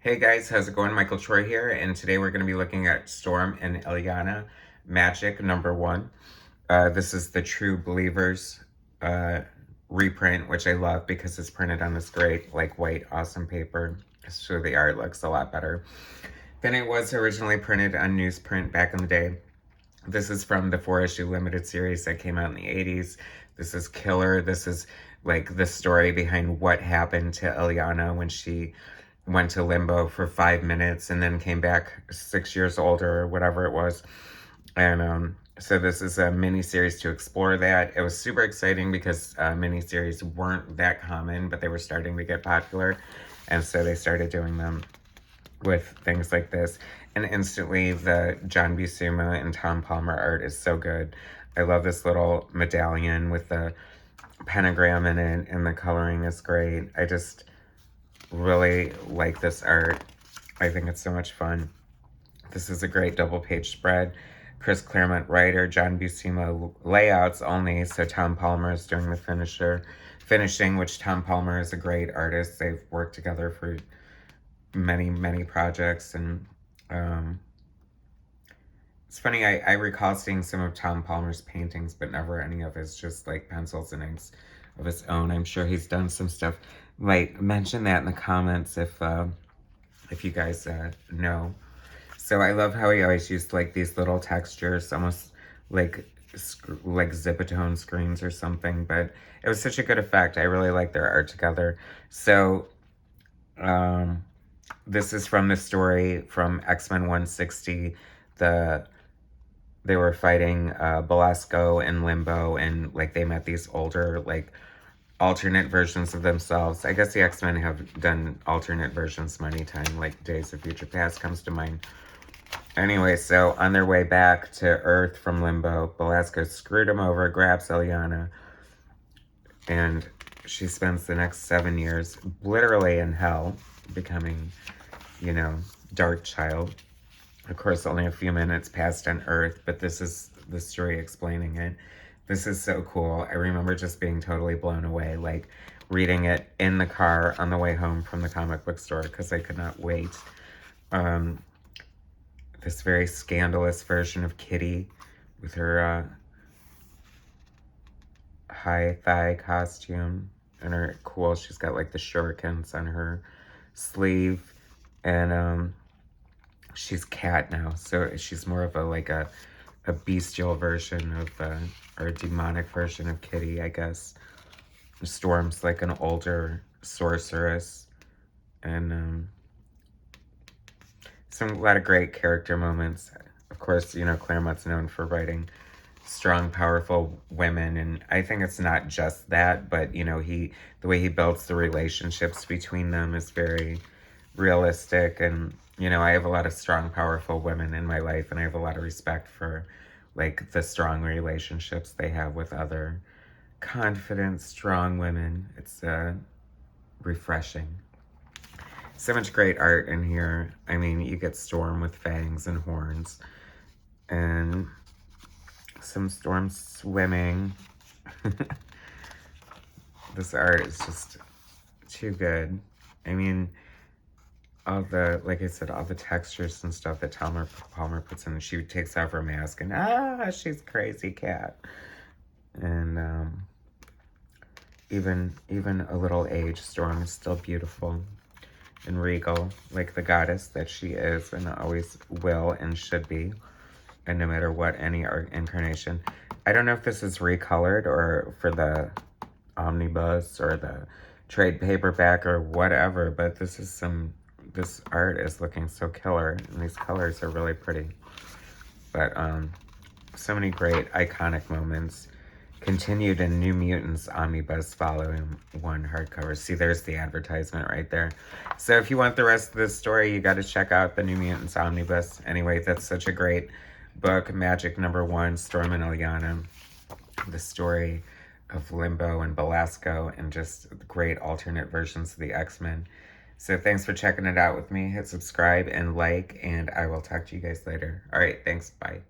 Hey guys, how's it going? Michael Troy here, and today we're going to be looking at Storm and Illyana Magic #1. This is the True Believers uh, reprint, which I love because it's printed on this great, like, white, awesome paper. So the art looks a lot better than it was originally printed on newsprint back in the day. This is from the 4-issue limited series that came out in the 80s. This is killer. This is like the story behind what happened to Illyana when she went to limbo for 5 minutes and then came back 6 years older or whatever it was. And so this is a mini-series to explore that. It was super exciting because mini-series weren't that common, but they were starting to get popular. And so they started doing them with things like this. And instantly the John BUSCEMA and Tom Palmer art is so good. I love this little medallion with the pentagram in it, and the coloring is great. I just really like this art. I think it's so much fun. This is a great double page spread. Chris Claremont writer, John BUSCEMA layouts only, so Tom Palmer is doing the finishing, which Tom Palmer is a great artist. They've worked together for many projects, and it's funny, I recall seeing some of Tom Palmer's paintings, but never any of his just like pencils and inks of his own. I'm sure he's done some stuff. Like, mention that in the comments if you guys know. So I love how he always used like these little textures, almost like Zipatone screens or something, but it was such a good effect. I really like their art together. So this is from the story from X-Men 160. They were fighting Belasco and Limbo, and like they met these older like alternate versions of themselves. I guess the X-Men have done alternate versions many times, like Days of Future Past comes to mind. Anyway, so on their way back to Earth from Limbo, Belasco screwed him over, grabs Illyana, and she spends the next 7 years literally in hell, becoming, Darkchylde. Of course, only a few minutes passed on Earth, but this is the story explaining it. This is so cool. I remember just being totally blown away, like reading it in the car on the way home from the comic book store because I could not wait. This very scandalous version of Kitty with her high thigh costume and her she's got like the shurikens on her sleeve, and she's Cat now, so she's more of a bestial version of or a demonic version of Kitty, I guess. Storm's like an older sorceress, and a lot of great character moments. Of course, Claremont's known for writing strong, powerful women, and I think it's not just that, but the way he builds the relationships between them is very realistic. And I have a lot of strong, powerful women in my life, and I have a lot of respect for like the strong relationships they have with other confident, strong women. It's refreshing. So much great art in here. I mean, you get Storm with fangs and horns, and some Storm swimming. This art is just too good. I mean, like I said, all the textures and stuff that Palmer puts in. She takes off her mask and she's crazy cat. And even a little age, Storm is still beautiful and regal, like the goddess that she is and always will and should be, and no matter what, any art incarnation. I don't know if this is recolored or for the omnibus or the trade paperback or whatever, but this art is looking so killer, and these colors are really pretty. But so many great iconic moments. Continued in New Mutants Omnibus Volume 1 hardcover. See, there's the advertisement right there. So if you want the rest of this story, you got to check out the New Mutants Omnibus. Anyway, that's such a great book. Magic #1, Storm and Illyana. The story of Limbo and Belasco, and just great alternate versions of the X-Men. So thanks for checking it out with me. Hit subscribe and like, and I will talk to you guys later. All right, thanks. Bye.